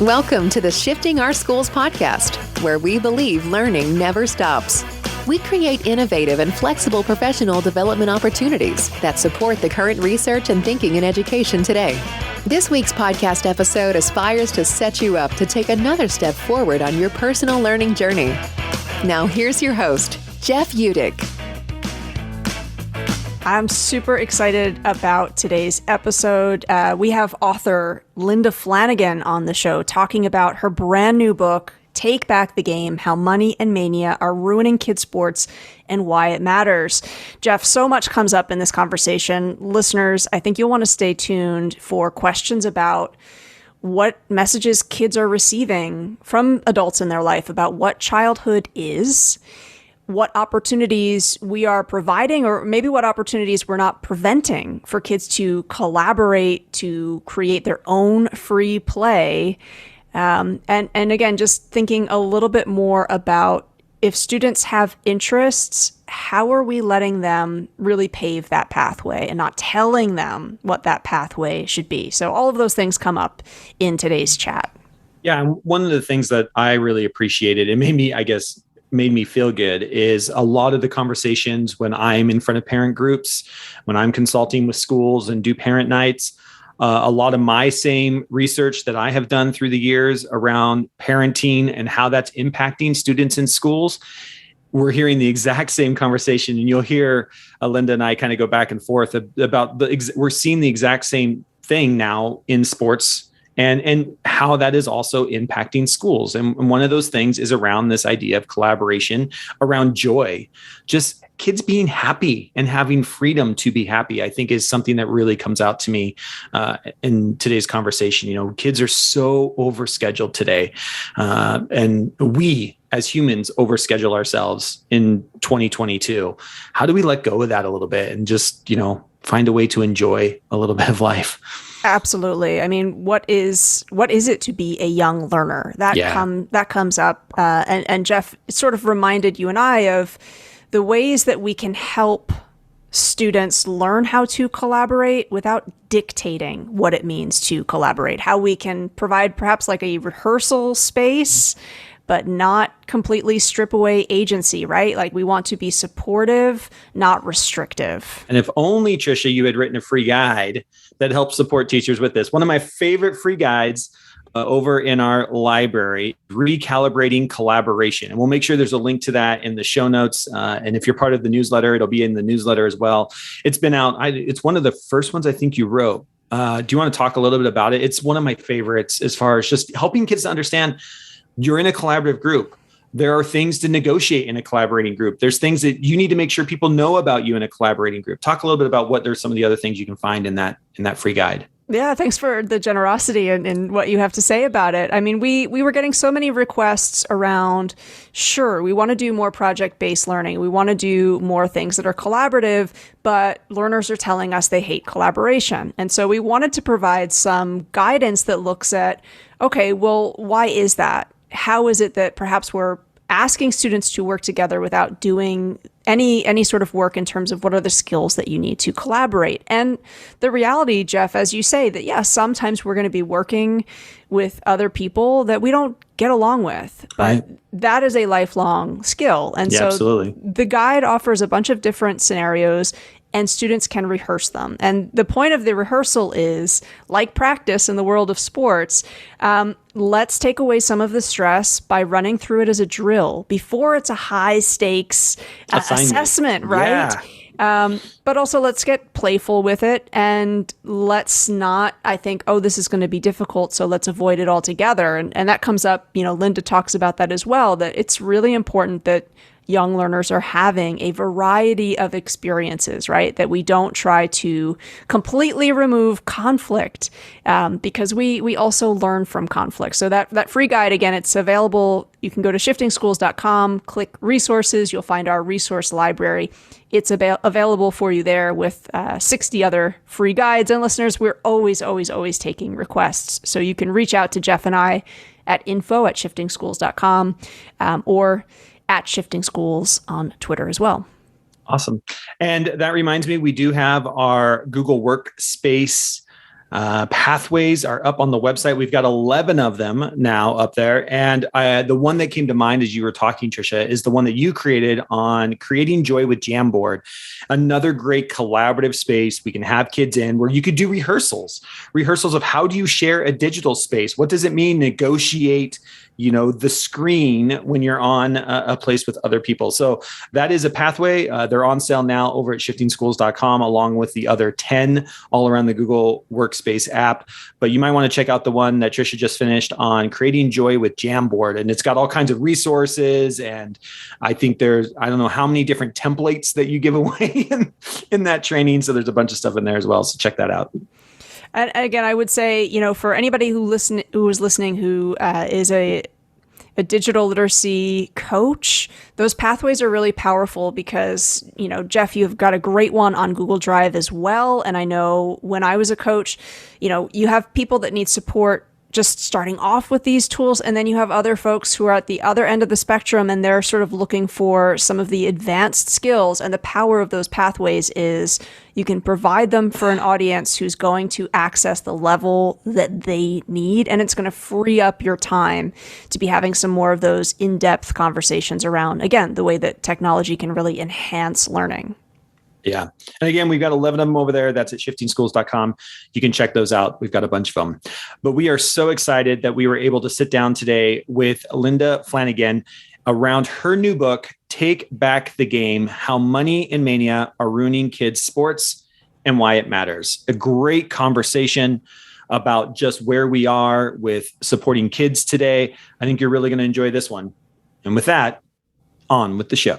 Welcome to the Shifting Our Schools podcast, where we believe learning never stops. We create innovative and flexible professional development opportunities that support the current research and thinking in education today. This week's podcast episode aspires to set you up to take another step forward on your personal learning journey. Now here's your host, Jeff Udick. I'm super excited about today's episode. We have author Linda Flanagan on the show talking about her brand new book, Take Back the Game: How Money and Mania Are Ruining Kids Sports and Why It Matters. Jeff, so much comes up in this conversation. Listeners, I think you'll want to stay tuned for questions about what messages kids are receiving from adults in their life about what childhood is, what opportunities we are providing, or maybe what opportunities we're not preventing for kids to collaborate, to create their own free play. And again, just thinking a little bit more about if students have interests, how are we letting them really pave that pathway and not telling them what that pathway should be? So all of those things come up in today's chat. Yeah, and one of the things that I really appreciated, it made me feel good, is a lot of the conversations when I'm in front of parent groups, when I'm consulting with schools and do parent nights, a lot of my same research that I have done through the years around parenting and how that's impacting students in schools. We're hearing the exact same conversation, and you'll hear Linda and I kind of go back and forth about we're seeing the exact same thing now in sports and how that is also impacting schools. And one of those things is around this idea of collaboration, around joy, just kids being happy and having freedom to be happy, I think is something that really comes out to me in today's conversation. You know, kids are so overscheduled today. And we as humans overschedule ourselves in 2022. How do we let go of that a little bit and just, find a way to enjoy a little bit of life? Absolutely. I mean, what is it to be a young learner? That comes up. And Jeff sort of reminded you and I of the ways that we can help students learn how to collaborate without dictating what it means to collaborate, how we can provide perhaps like a rehearsal space, but not completely strip away agency, right? Like we want to be supportive, not restrictive. And if only, Trisha, you had written a free guide that helps support teachers with this. One of my favorite free guides over in our library, Recalibrating Collaboration. And we'll make sure there's a link to that in the show notes. And if you're part of the newsletter, it'll be in the newsletter as well. It's been out. It's one of the first ones I think you wrote. Do you want to talk a little bit about it? It's one of my favorites as far as just helping kids to understand you're in a collaborative group. There are things to negotiate in a collaborating group. There's things that you need to make sure people know about you in a collaborating group. Talk a little bit about what there's some of the other things you can find in that free guide. Yeah, thanks for the generosity and what you have to say about it. I mean, we were getting so many requests around, sure, we want to do more project-based learning. We want to do more things that are collaborative, but learners are telling us they hate collaboration. And so we wanted to provide some guidance that looks at, okay, well, why is that? How is it that perhaps we're asking students to work together without doing any sort of work in terms of what are the skills that you need to collaborate? And the reality, Jeff, as you say, that yes, sometimes we're going to be working with other people that we don't get along with, but that is a lifelong skill. And so absolutely. The guide offers a bunch of different scenarios and students can rehearse them. And the point of the rehearsal is, like practice in the world of sports, let's take away some of the stress by running through it as a drill before it's a high stakes assessment, right? Yeah. But also let's get playful with it and let's not, I think, oh, this is going to be difficult, so let's avoid it altogether. And that comes up, Linda talks about that as well, that it's really important that young learners are having a variety of experiences, right? That we don't try to completely remove conflict because we also learn from conflict. So that free guide, again, it's available. You can go to shiftingschools.com, click resources. You'll find our resource library. It's available for you there with 60 other free guides. And listeners, we're always, always, always taking requests. So you can reach out to Jeff and I at info@shiftingschools.com or at Shifting Schools on Twitter as well. Awesome. And that reminds me, we do have our Google Workspace Pathways are up on the website. We've got 11 of them now up there. And the one that came to mind as you were talking, Tricia, is the one that you created on creating joy with Jamboard. Another great collaborative space we can have kids in where you could do rehearsals of how do you share a digital space? What does it mean negotiate the screen when you're on a place with other people. So that is a pathway. They're on sale now over at shiftingschools.com, along with the other 10 all around the Google Workspace app. But you might want to check out the one that Tricia just finished on creating joy with Jamboard. And it's got all kinds of resources. And I think I don't know how many different templates that you give away in that training. So there's a bunch of stuff in there as well. So check that out. And again, I would say, for anybody who is listening, who is a digital literacy coach, those pathways are really powerful because, Jeff, you've got a great one on Google Drive as well. And I know when I was a coach, you have people that need support just starting off with these tools. And then you have other folks who are at the other end of the spectrum and they're sort of looking for some of the advanced skills. And the power of those pathways is you can provide them for an audience who's going to access the level that they need. And it's going to free up your time to be having some more of those in-depth conversations around, again, the way that technology can really enhance learning. Yeah. And again, we've got 11 of them over there. That's at shiftingschools.com. You can check those out. We've got a bunch of them. But we are so excited that we were able to sit down today with Linda Flanagan around her new book, Take Back the Game: How Money and Mania Are Ruining Kids' Sports and Why It Matters. A great conversation about just where we are with supporting kids today. I think you're really going to enjoy this one. And with that, on with the show.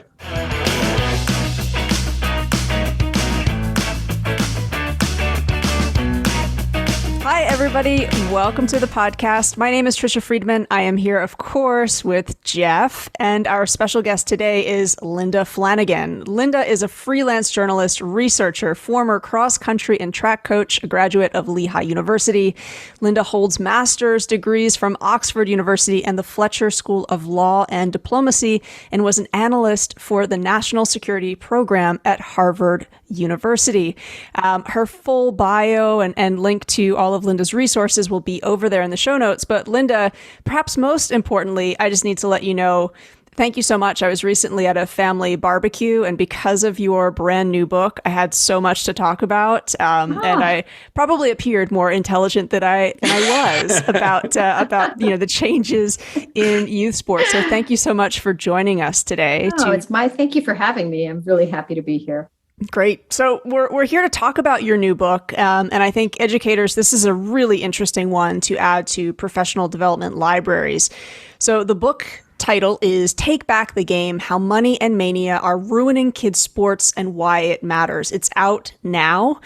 Hi, everybody. Welcome to the podcast. My name is Tricia Friedman. I am here, of course, with Jeff, and our special guest today is Linda Flanagan. Linda is a freelance journalist, researcher, former cross-country and track coach, a graduate of Lehigh University. Linda holds master's degrees from Oxford University and the Fletcher School of Law and Diplomacy, and was an analyst for the National Security Program at Harvard University. Her full bio and link to all of Linda's resources will be over there in the show notes. But Linda, perhaps most importantly, I just need to let you know, thank you so much. I was recently at a family barbecue, and because of your brand new book, I had so much to talk about. And I probably appeared more intelligent than I was about the changes in youth sports. So thank you so much for joining us today. Thank you for having me. I'm really happy to be here. Great. So we're here to talk about your new book. And I think educators, this is a really interesting one to add to professional development libraries. So the book title is Take Back the Game: How Money and Mania Are Ruining Kids' Sports and Why It Matters. It's out now.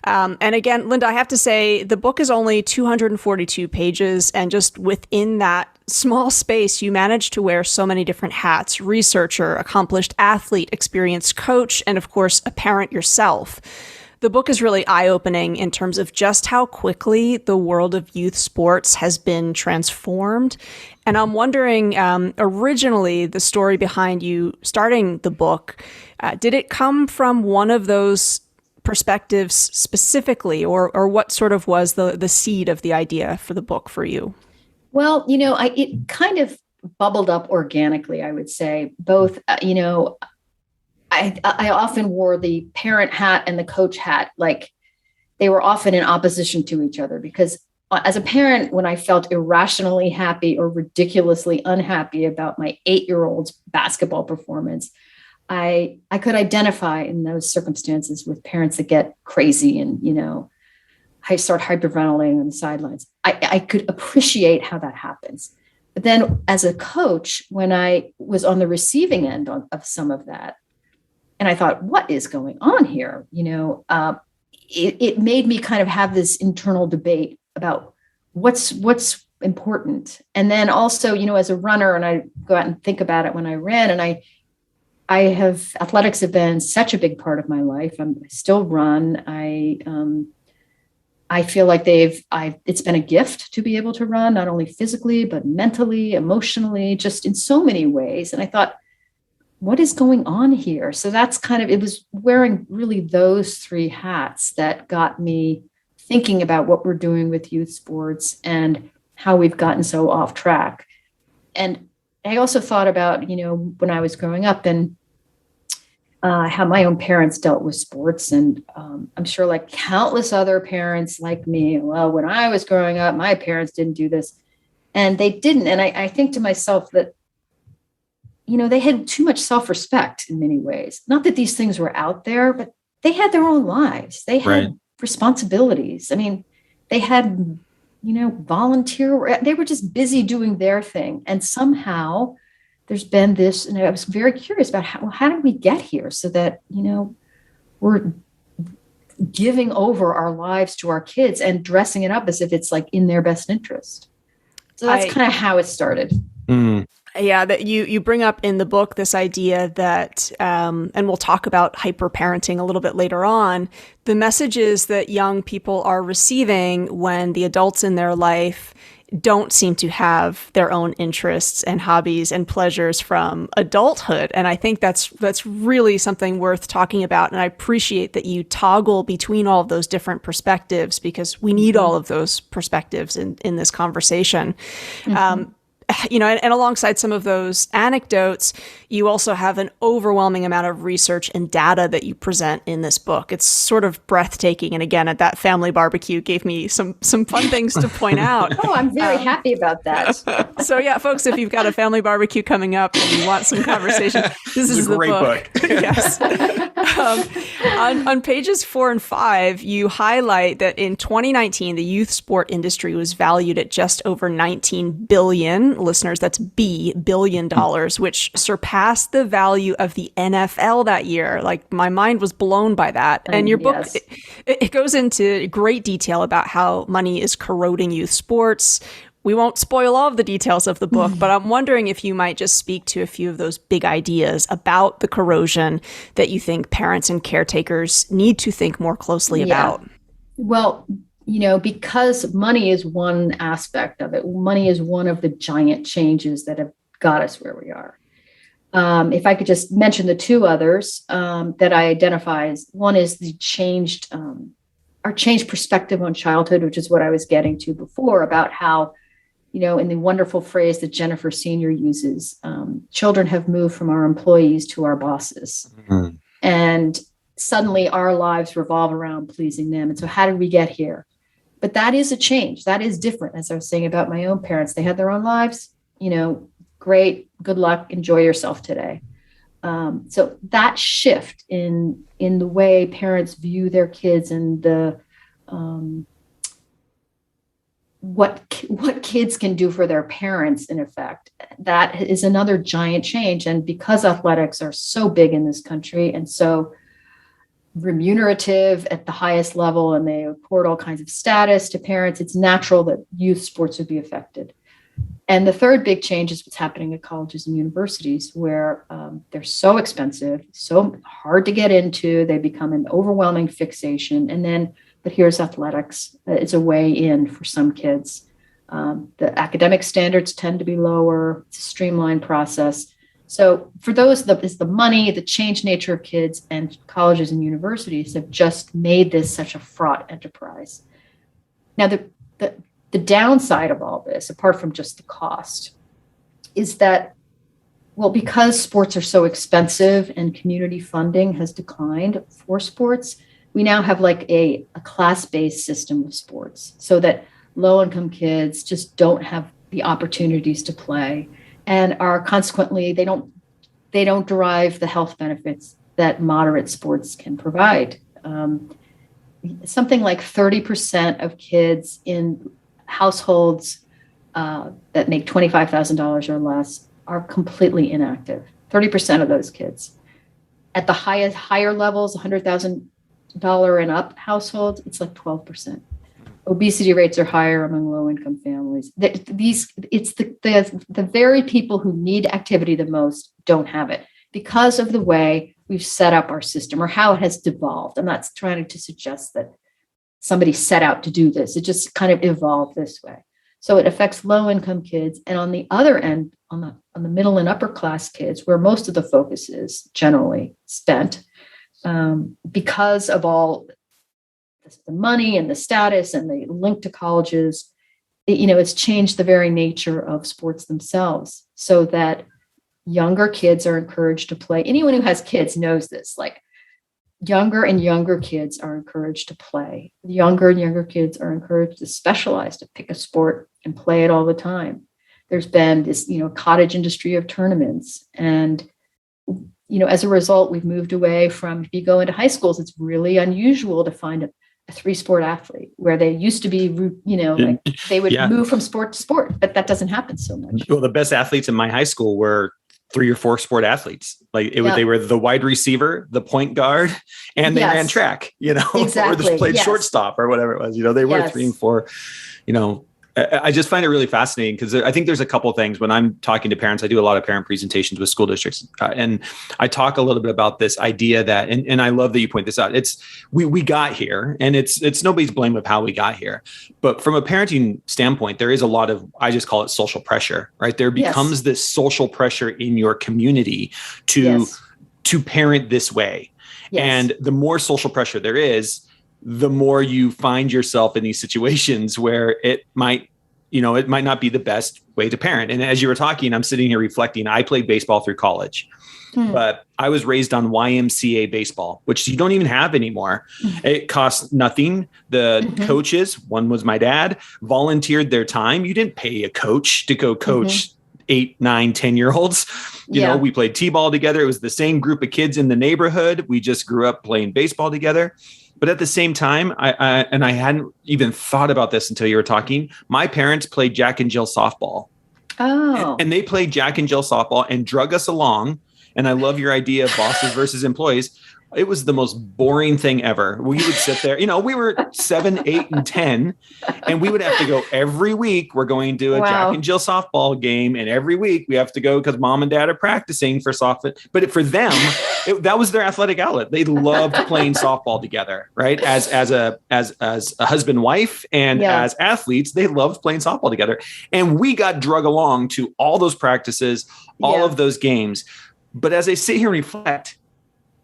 And again, Linda, I have to say the book is only 242 pages. And just within that small space, you managed to wear so many different hats: researcher, accomplished athlete, experienced coach, and of course, a parent yourself. The book is really eye-opening in terms of just how quickly the world of youth sports has been transformed. And I'm wondering, originally, the story behind you starting the book, did it come from one of those perspectives specifically, or what sort of was the seed of the idea for the book for you? Well, it kind of bubbled up organically, I would say. Both, I often wore the parent hat and the coach hat, like they were often in opposition to each other, because as a parent, when I felt irrationally happy or ridiculously unhappy about my 8-year-old's basketball performance, I could identify in those circumstances with parents that get crazy and, I start hyperventilating on the sidelines. I could appreciate how that happens. But then as a coach, when I was on the receiving end of some of that, and I thought, what is going on here? It made me kind of have this internal debate about what's important. And then also, as a runner, and I go out and think about it when I ran, and athletics have been such a big part of my life. I still run. I feel like it's been a gift to be able to run, not only physically, but mentally, emotionally, just in so many ways. And I thought, what is going on here? So that's it was wearing really those three hats that got me thinking about what we're doing with youth sports and how we've gotten so off track. And I also thought about, when I was growing up and how my own parents dealt with sports. And I'm sure like countless other parents like me, well, when I was growing up, my parents didn't do this. And they didn't. And I think to myself that, they had too much self-respect in many ways. Not that these things were out there, but they had their own lives. They had responsibilities. I mean, they had, volunteer. They were just busy doing their thing. And somehow there's been this, and I was very curious about how did we get here so that, we're giving over our lives to our kids and dressing it up as if it's like in their best interest. So that's kind of how it started. Yeah, that you bring up in the book this idea that, and we'll talk about hyper parenting a little bit later on, the messages that young people are receiving when the adults in their life don't seem to have their own interests and hobbies and pleasures from adulthood. And I think that's really something worth talking about. And I appreciate that you toggle between all of those different perspectives, because we need all of those perspectives in this conversation. And alongside some of those anecdotes, you also have an overwhelming amount of research and data that you present in this book. It's sort of breathtaking. And again, at that family barbecue gave me some fun things to point out. Oh, I'm very happy about that. So yeah, folks, if you've got a family barbecue coming up and you want some conversation, this is the great book. Yes. On pages 4 and 5, you highlight that in 2019, the youth sport industry was valued at just over $19 billion. Listeners, that's billion dollars, which surpassed the value of the NFL that year. Like, my mind was blown by that. And your book, it goes into great detail about how money is corroding youth sports. We won't spoil all of the details of the book, but I'm wondering if you might just speak to a few of those big ideas about the corrosion that you think parents and caretakers need to think more closely about. Well, because money is one aspect of it. Money is one of the giant changes that have got us where we are. If I could just mention the two others that I identify as, one is the our changed perspective on childhood, which is what I was getting to before about how, in the wonderful phrase that Jennifer Senior uses, children have moved from our employees to our bosses. Mm-hmm. And suddenly our lives revolve around pleasing them. And so how did we get here? But that is a change. That is different. As I was saying about my own parents, they had their own lives, great, good luck, enjoy yourself today. So that shift in the way parents view their kids and the what kids can do for their parents, in effect, that is another giant change. And because athletics are so big in this country and so remunerative at the highest level, and they accord all kinds of status to parents, it's natural that youth sports would be affected. And the third big change is what's happening at colleges and universities, where they're so expensive, so hard to get into, they become an overwhelming fixation. But here's athletics. It's a way in for some kids. The academic standards tend to be lower. It's a streamlined process. So for those, it's the money, the changed nature of kids, and colleges and universities have just made this such a fraught enterprise. Now, the downside of all this, apart from just the cost, is that, because sports are so expensive and community funding has declined for sports, we now have like a class-based system of sports, so that low-income kids just don't have the opportunities to play, and are consequently they don't derive the health benefits that moderate sports can provide. Something like 30% of kids in households that make $25,000 or less are completely inactive. 30% of those kids. At the higher levels, $100,000 and up households, it's like 12%. Obesity rates are higher among low-income families. It's the very people who need activity the most don't have it because of the way we've set up our system or how it has devolved. I'm not trying to suggest that somebody set out to do this. It just kind of evolved this way. So it affects low-income kids. And on the other end, on the middle and upper class kids, where most of the focus is generally spent, because of all the the money and the status and the link to colleges, it's changed the very nature of sports themselves, so that younger kids are encouraged to play. Anyone who has kids knows this, like younger and younger kids are encouraged to play. Younger and younger kids are encouraged to specialize, to pick a sport and play it all the time. There's been this, cottage industry of tournaments. And, as a result, we've moved away from, if you go into high schools, it's really unusual to find a 3-sport athlete, where they used to be, like they would move from sport to sport, but that doesn't happen so much. Well, the best athletes in my high school were 3 or 4 sport athletes. Like they were the wide receiver, the point guard, and they ran track, exactly. or just played shortstop or whatever it was, they were 3 and 4, I just find it really fascinating, because I think there's a couple of things when I'm talking to parents. I do a lot of parent presentations with school districts, and I talk a little bit about this idea that, and I love that you point this out. It's we got here, and it's nobody's blame of how we got here. But from a parenting standpoint, there is a lot of, I just call it social pressure, right? There becomes this social pressure in your community to parent this way. Yes. And the more social pressure there is, the more you find yourself in these situations where it might not be the best way to parent. And as you were talking, I'm sitting here reflecting. I played baseball through college, but I was raised on YMCA baseball, which you don't even have anymore. It costs nothing. The coaches, one was my dad, volunteered their time. You didn't pay a coach to go coach 8, 9, 10-year-olds. We played t-ball together. It was the same group of kids in the neighborhood. We just grew up playing baseball together. But at the same time, I hadn't even thought about this until you were talking. My parents played Jack and Jill softball. Oh. And they played Jack and Jill softball and drug us along. And I love your idea of bosses versus employees. It was the most boring thing ever. We would sit there, we were 7, 8, and 10, and we would have to go every week. We're going to a Jack and Jill softball game. And every week we have to go because mom and dad are practicing for softball. But for them, that was their athletic outlet. They loved playing softball together, right? As a husband, wife, and as athletes, they loved playing softball together. And we got drug along to all those practices, all of those games. But as I sit here and reflect,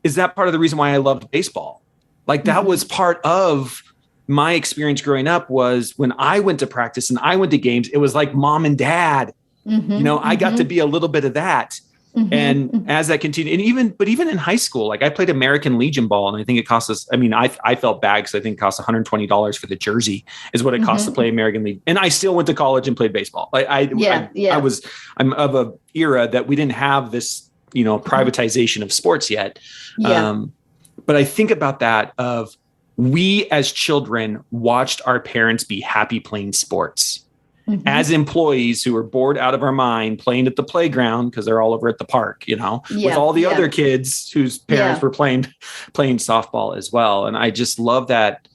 is that part of the reason why I loved baseball? Like that was part of my experience growing up, was when I went to practice and I went to games, it was like mom and dad, I got to be a little bit of that. And as that continued, and even in high school, like I played American Legion ball, and I think it cost us, I felt bad because I think it cost $120 for the jersey is what it cost to play American Legion. And I still went to college and played baseball. I'm of a era that we didn't have this, privatization of sports yet. But I think about that of, we as children watched our parents be happy playing sports. As employees who were bored out of our mind playing at the playground because they're all over at the park, with all the other kids whose parents were playing softball as well. And I just love that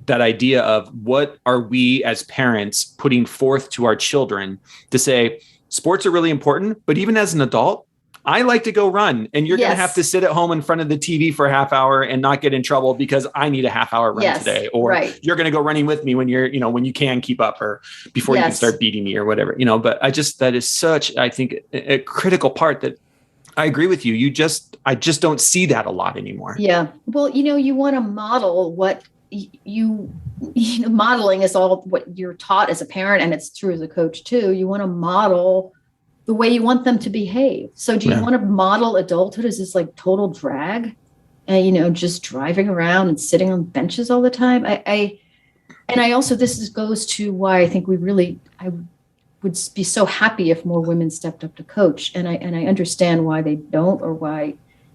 idea of, what are we as parents putting forth to our children to say, sports are really important, but even as an adult, I like to go run, and you're going to have to sit at home in front of the TV for a half hour and not get in trouble because I need a half-hour run today. Or you're going to go running with me when you're, when you can keep up, or before you can start beating me or whatever, but that is such, I think, a critical part that I agree with you. I just don't see that a lot anymore. Yeah. Well, you want to model what modeling is all what you're taught as a parent, and it's true as a coach too. You want to model the way you want them to behave. So do you want to model adulthood as this like total drag and, just driving around and sitting on benches all the time? I also, goes to why I think I would be so happy if more women stepped up to coach. And I understand why they don't, or why,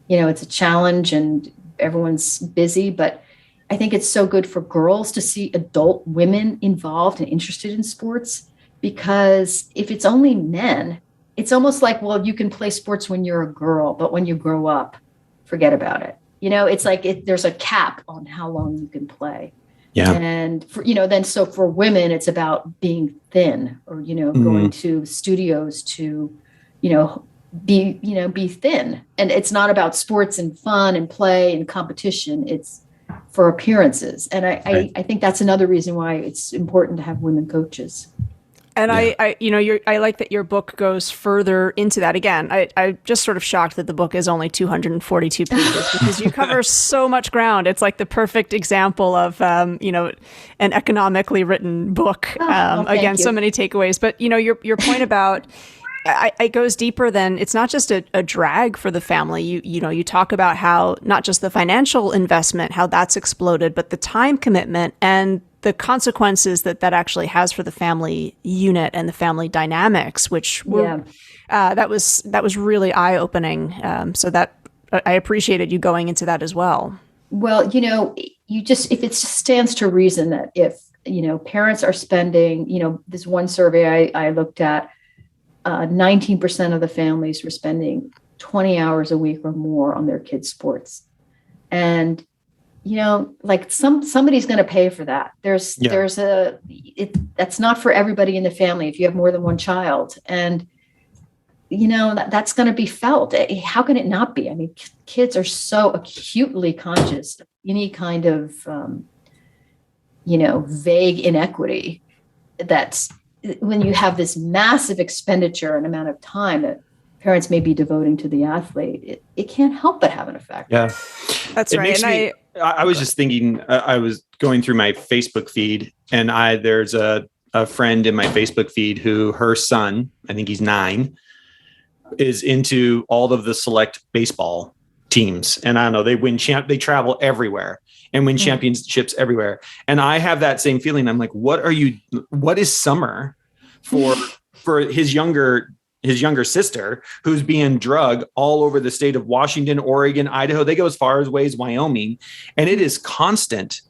it's a challenge and everyone's busy, but I think it's so good for girls to see adult women involved and interested in sports, because if it's only men, it's almost like, well, you can play sports when you're a girl, but when you grow up, forget about it. It's like there's a cap on how long you can play. Yeah. And for, so for women, it's about being thin, or, going to studios to, be thin. And it's not about sports and fun and play and competition. It's for appearances. And I think that's another reason why it's important to have women coaches. And I like that your book goes further into that. Again, I'm just sort of shocked that the book is only 242 pages because you cover so much ground. It's like the perfect example of, an economically written book. Again, so many takeaways. But, your point about it goes deeper than it's not just a drag for the family. You talk about how not just the financial investment, how that's exploded, but the time commitment and the consequences that actually has for the family unit and the family dynamics, which were, that was really eye opening. So that I appreciated you going into that as well. Well, if it just stands to reason that if, parents are spending, this one survey I looked at, 19% of the families were spending 20 hours a week or more on their kids' sports. And, like somebody's going to pay for that. That's not for everybody in the family if you have more than one child. And, that's going to be felt. How can it not be? I mean, kids are so acutely conscious of any kind of, vague inequity that's when you have this massive expenditure and amount of time that parents may be devoting to the athlete, it can't help but have an effect. Yeah, that's right. And I was just thinking, I was going through my Facebook feed and there's a friend in my Facebook feed who her son, I think he's 9, is into all of the select baseball teams. And I don't know, they travel everywhere and win championships everywhere. And I have that same feeling. I'm like, what is summer for his younger sister who's being drugged all over the state of Washington, Oregon, Idaho. They go as far away as Wyoming, and it is constant.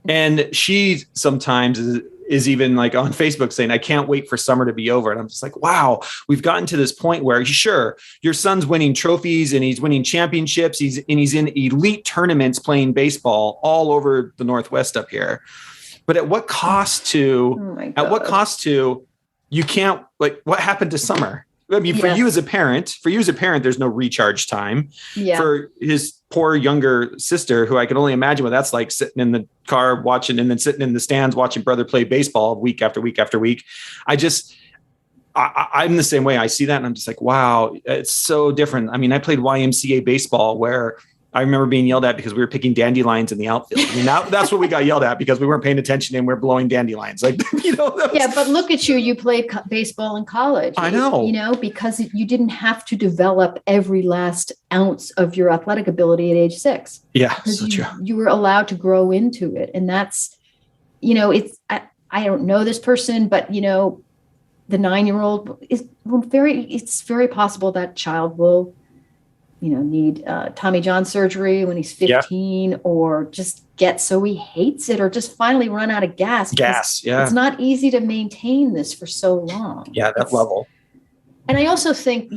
And she sometimes is even like on Facebook saying, I can't wait for summer to be over. And I'm just like, wow, we've gotten to this point where sure, your son's winning trophies and he's winning championships. He's in elite tournaments playing baseball all over the Northwest up here. But at what cost to, you can't, like, what happened to summer? I mean, for you as a parent, there's no recharge time. Yeah. For his poor younger sister, who I can only imagine what that's like, sitting in the car watching and then sitting in the stands watching brother play baseball week after week after week. I'm the same way. I see that and I'm just like, wow, it's so different. I mean, I played YMCA baseball where I remember being yelled at because we were picking dandelions in the outfield. I mean, that's what we got yelled at because we weren't paying attention and we're blowing dandelions. Like, but look at you. You played baseball in college. I know. Because you didn't have to develop every last ounce of your athletic ability at age 6. Yeah, so true. You were allowed to grow into it. And that's, I don't know this person, but, the 9-year-old it's very possible that child will need Tommy John surgery when he's 15 or just get so he hates it or just finally run out of gas. It's not easy to maintain this for so long. Yeah, that level. And I also think,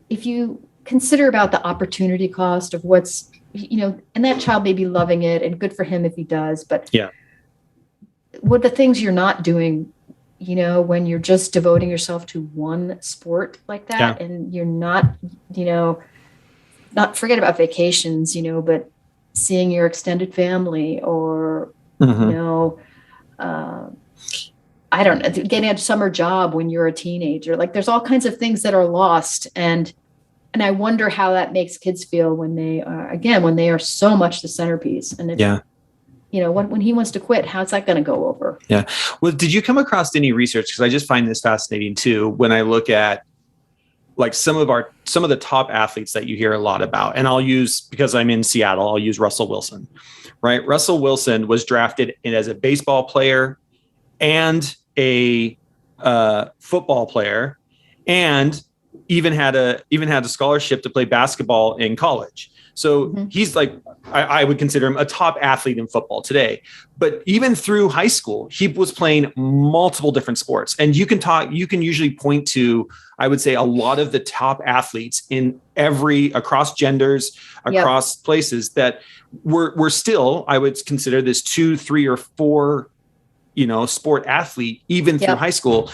if you consider about the opportunity cost of what's, and that child may be loving it and good for him if he does, but what the things you're not doing, when you're just devoting yourself to one sport like that and you're not, not forget about vacations, but seeing your extended family or, I don't know, getting a summer job when you're a teenager, like there's all kinds of things that are lost. And I wonder how that makes kids feel when they are so much the centerpiece. And when he wants to quit, how's that going to go over? Yeah. Well, did you come across any research? Because I just find this fascinating too, when I look at like some of the top athletes that you hear a lot about, and I'll use, because I'm in Seattle, I'll use Russell Wilson, right? Russell Wilson was drafted in as a baseball player and a football player, and even had a scholarship to play basketball in college. So he's like, I would consider him a top athlete in football today. But even through high school, he was playing multiple different sports. And you can usually point to, I would say, a lot of the top athletes across genders, across places that were still, I would consider this 2, 3, or 4, sport athlete, even through high school.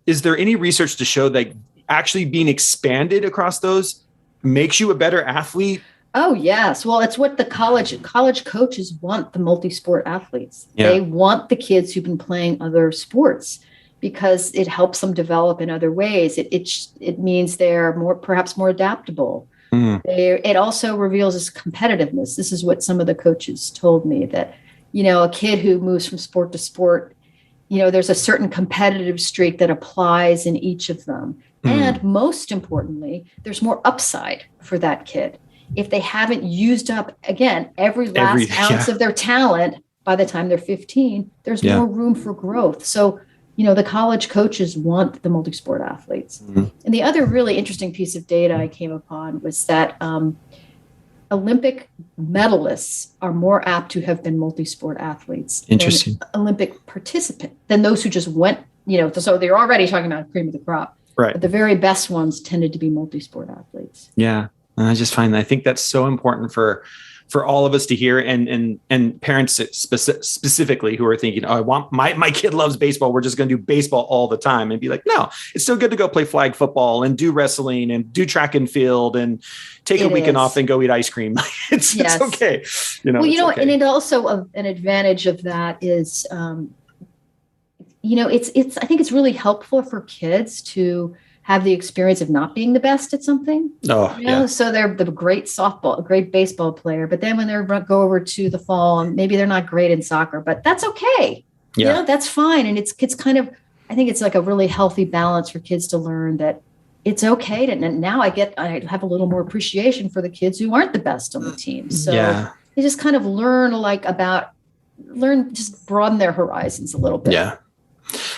Is there any research to show that actually being expanded across those makes you a better athlete Oh, yes. Well, it's what the college coaches want, the multi-sport athletes. Yeah. They want the kids who've been playing other sports because it helps them develop in other ways. It means they're perhaps more adaptable. It also reveals this competitiveness. This is what some of the coaches told me, that, a kid who moves from sport to sport, there's a certain competitive streak that applies in each of them. And most importantly, there's more upside for that kid. If they haven't used up, again, every last ounce of their talent by the time they're 15, there's more room for growth. So, the college coaches want the multi-sport athletes. And the other really interesting piece of data I came upon was that Olympic medalists are more apt to have been multi-sport athletes. Interesting. Than Olympic participant than those who just went, so they're already talking about cream of the crop. Right. But the very best ones tended to be multi-sport athletes. Yeah. And I think that's so important for all of us to hear, and parents specifically who are thinking, oh, I want my kid loves baseball, we're just going to do baseball all the time, and be like, no, it's still good to go play flag football and do wrestling and do track and field and take a weekend off and go eat ice cream. It's okay. Okay. And it also an advantage of that is, I think it's really helpful for kids to have the experience of not being the best at something. So they're the great baseball player, but then when they go over to the fall, and maybe they're not great in soccer, but that's okay. That's fine. And it's kind of, I think it's like a really healthy balance for kids to learn that it's okay to, and now I have a little more appreciation for the kids who aren't the best on the team. So they just kind of just broaden their horizons a little bit. Yeah.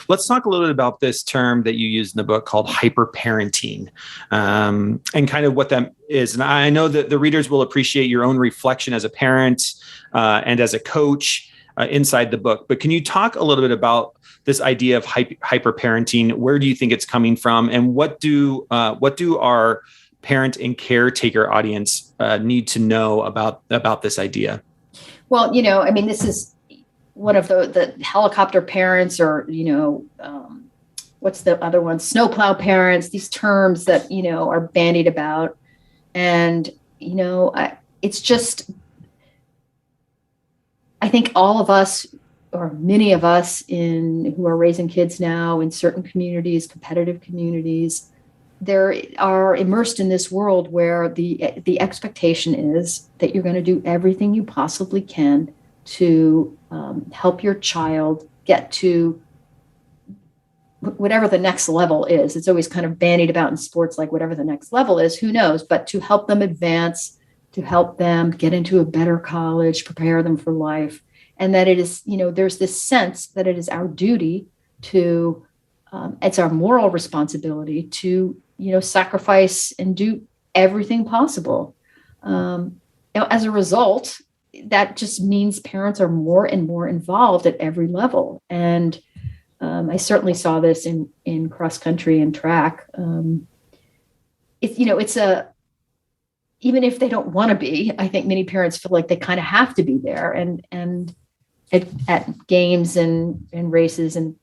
Let's talk a little bit about this term that you use in the book called hyperparenting, and kind of what that is. And I know that the readers will appreciate your own reflection as a parent and as a coach inside the book. But can you talk a little bit about this idea of hyperparenting? Where do you think it's coming from? And what do our parent and caretaker audience need to know about this idea? Well, this is one of the helicopter parents, or, what's the other one? Snowplow parents, these terms that, are bandied about. And, it's just, I think all of us, or many of us who are raising kids now in certain communities, competitive communities, are immersed in this world where the expectation is that you're going to do everything you possibly can to help your child get to whatever the next level is. It's always kind of bandied about in sports, like whatever the next level is, who knows, but to help them advance, to help them get into a better college, prepare them for life. And that it is, there's this sense that it is our duty to, it's our moral responsibility to, sacrifice and do everything possible. As a result, that just means parents are more and more involved at every level. And I certainly saw this in cross country and track. Even if they don't want to be, I think many parents feel like they kind of have to be there and at games and races. And,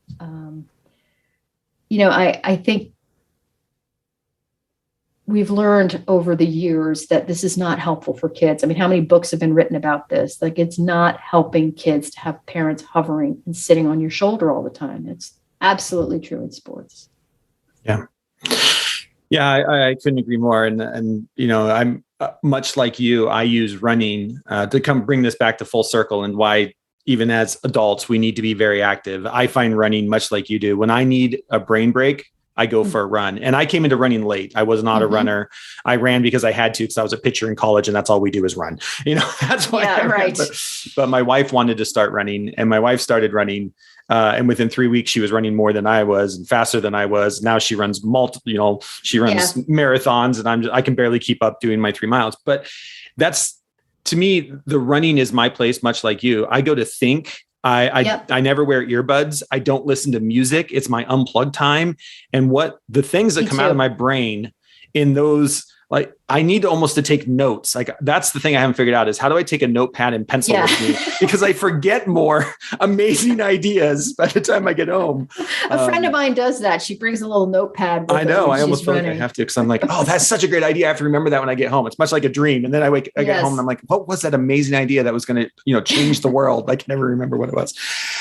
I think we've learned over the years that this is not helpful for kids. I mean, how many books have been written about this? Like, it's not helping kids to have parents hovering and sitting on your shoulder all the time. It's absolutely true in sports. Yeah. Yeah, I couldn't agree more. And I'm much like you. I use running to bring this back to full circle, and why even as adults, we need to be very active. I find running much like you do. When I need a brain break, I go for a run. And I came into running late. I was not a runner. I ran because I had to, because I was a pitcher in college, and that's all we do is run. That's why I ran. But my wife wanted to start running, and my wife started running. And within 3 weeks, she was running more than I was and faster than I was. Now she runs marathons, and I can barely keep up doing my 3 miles. But that's, to me, the running is my place, much like you. I go to think. I never wear earbuds. I don't listen to music. It's my unplugged time. And what the things that come out of my brain in those, like, I need almost to take notes. Like that's the thing I haven't figured out is how do I take a notepad and pencil with me? Because I forget more amazing ideas by the time I get home. A friend of mine does that. She brings a little notepad with I know. her I almost feel like I have to because I'm like, oh, that's such a great idea. I have to remember that when I get home. It's much like a dream. And then I get home and I'm like, what was that amazing idea that was going to, change the world? I can never remember what it was.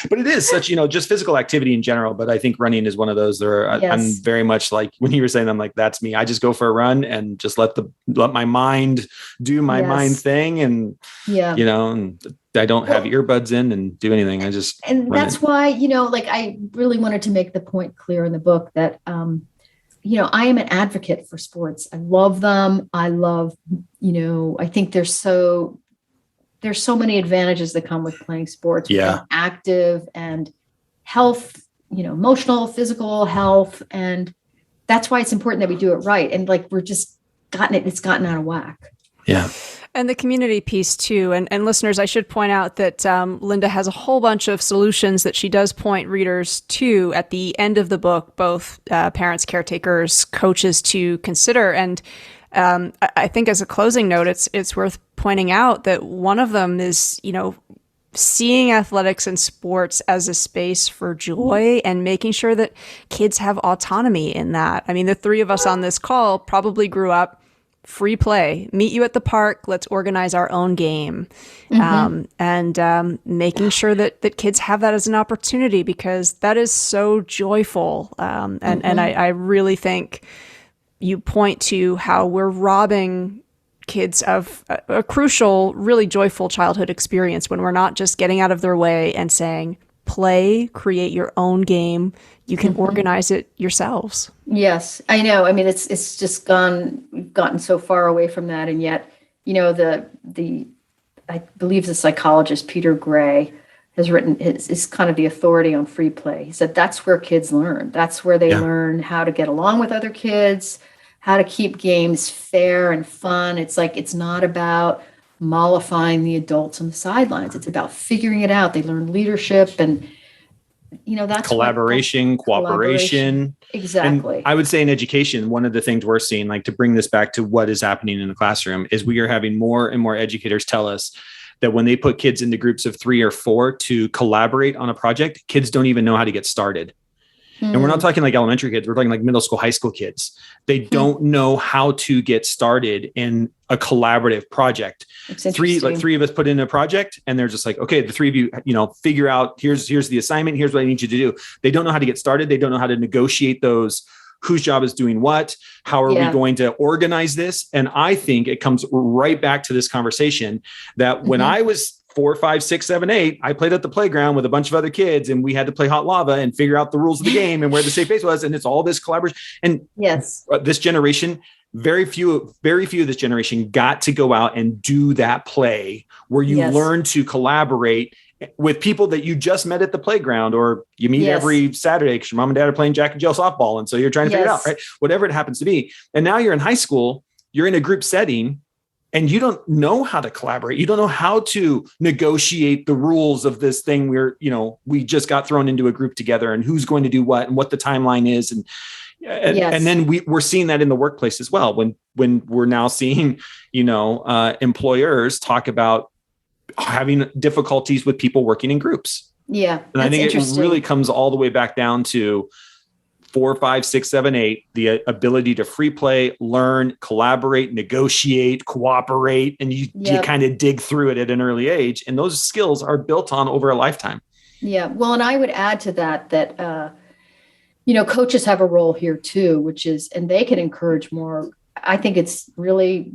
But it is such, just physical activity in general. But I think running is one of those I'm very much like when you were saying, I'm like, that's me. I just go for a run and just let my mind do my mind thing. And, and I don't have earbuds in and do anything. And that's why, I really wanted to make the point clear in the book that, I am an advocate for sports. I love them. I love, I think there's so many advantages that come with playing sports. Being active and health, emotional, physical health. And that's why it's important that we do it right. And we're just it's gotten out of whack. Yeah. And the community piece too. And listeners, I should point out that Linda has a whole bunch of solutions that she does point readers to at the end of the book, both parents, caretakers, coaches to consider. And I think as a closing note, it's worth pointing out that one of them is, seeing athletics and sports as a space for joy and making sure that kids have autonomy in that. I mean, the three of us on this call probably grew up free play, meet you at the park, let's organize our own game. And making sure that kids have that as an opportunity because that is so joyful. And I really think you point to how we're robbing kids of a crucial, really joyful childhood experience when we're not just getting out of their way and saying, play, create your own game. You can organize it yourselves. Yes, I know. I mean, it's just we've gotten so far away from that. And yet, I believe the psychologist, Peter Gray, has written, is kind of the authority on free play. He said, that's where kids learn. That's where they learn how to get along with other kids, how to keep games fair and fun. It's not about mollifying the adults on the sidelines. It's about figuring it out. They learn leadership and, that's collaboration, cooperation. Exactly. And I would say in education, one of the things we're seeing, to bring this back to what is happening in the classroom, is we are having more and more educators tell us that when they put kids into groups of 3 or 4 to collaborate on a project, kids don't even know how to get started. And we're not talking like elementary kids. We're talking like middle school, high school kids. They don't know how to get started in a collaborative project. Three of us put in a project and they're just like, okay, the 3 of you, figure out, here's the assignment. Here's what I need you to do. They don't know how to get started. They don't know how to negotiate those, whose job is doing what, how are we going to organize this? And I think it comes right back to this conversation that when I was 4, 5, 6, 7, 8, I played at the playground with a bunch of other kids and we had to play hot lava and figure out the rules of the game and where the safe base was. And it's all this collaboration. And this generation, very few of this generation got to go out and do that play where you learn to collaborate with people that you just met at the playground or you meet every Saturday because your mom and dad are playing Jack and Jill softball. And so you're trying to figure it out, right? Whatever it happens to be. And now you're in high school, you're in a group setting, and you don't know how to collaborate. You don't know how to negotiate the rules of this thing where, we just got thrown into a group together and who's going to do what and what the timeline is. And then we're seeing that in the workplace as well. When we're now seeing, employers talk about having difficulties with people working in groups. Yeah. And I think it really comes all the way back down to 4, 5, 6, 7, 8, the ability to free play, learn, collaborate, negotiate, cooperate, and you kind of dig through it at an early age. And those skills are built on over a lifetime. Yeah. Well, and I would add to that, coaches have a role here too, and they can encourage more. I think it's really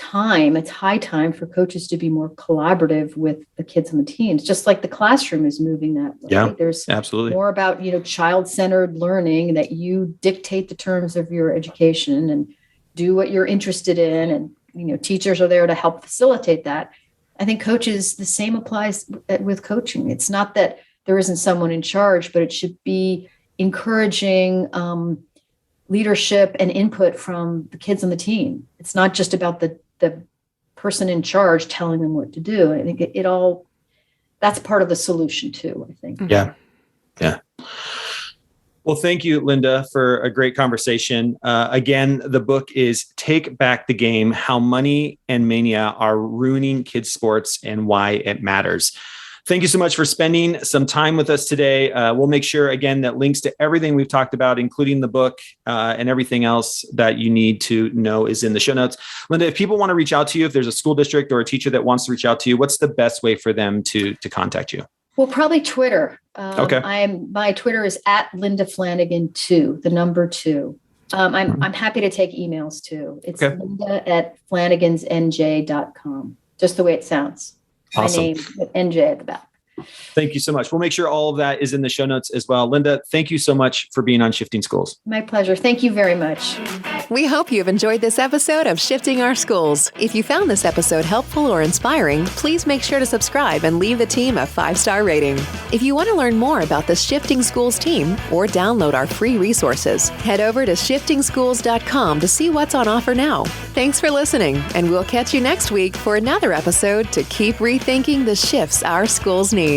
it's high time for coaches to be more collaborative with the kids and the teams, just like the classroom is moving that way. Yeah, there's absolutely more about, child-centered learning, that you dictate the terms of your education and do what you're interested in. And, teachers are there to help facilitate that. I think coaches, the same applies with coaching. It's not that there isn't someone in charge, but it should be encouraging leadership and input from the kids on the team. It's not just about the person in charge telling them what to do. I think that's part of the solution too, I think. Yeah. Yeah. Well, thank you, Linda, for a great conversation. Again, the book is Take Back the Game: How Money and Mania Are Ruining Kids' Sports and Why It Matters. Thank you so much for spending some time with us today. We'll make sure, again, that links to everything we've talked about, including the book and everything else that you need to know, is in the show notes. Linda, if people want to reach out to you, if there's a school district or a teacher that wants to reach out to you, what's the best way for them to contact you? Well, probably Twitter. Okay. My Twitter is at Linda Flanagan 2, the number 2. I'm happy to take emails too. It's okay. Linda@flanagan'snj.com. Just the way it sounds. Awesome. My name with NJ at the back. Thank you so much. We'll make sure all of that is in the show notes as well. Linda, thank you so much for being on Shifting Schools. My pleasure. Thank you very much. We hope you've enjoyed this episode of Shifting Our Schools. If you found this episode helpful or inspiring, please make sure to subscribe and leave the team a 5-star rating. If you want to learn more about the Shifting Schools team or download our free resources, head over to shiftingschools.com to see what's on offer now. Thanks for listening, and we'll catch you next week for another episode to keep rethinking the shifts our schools need.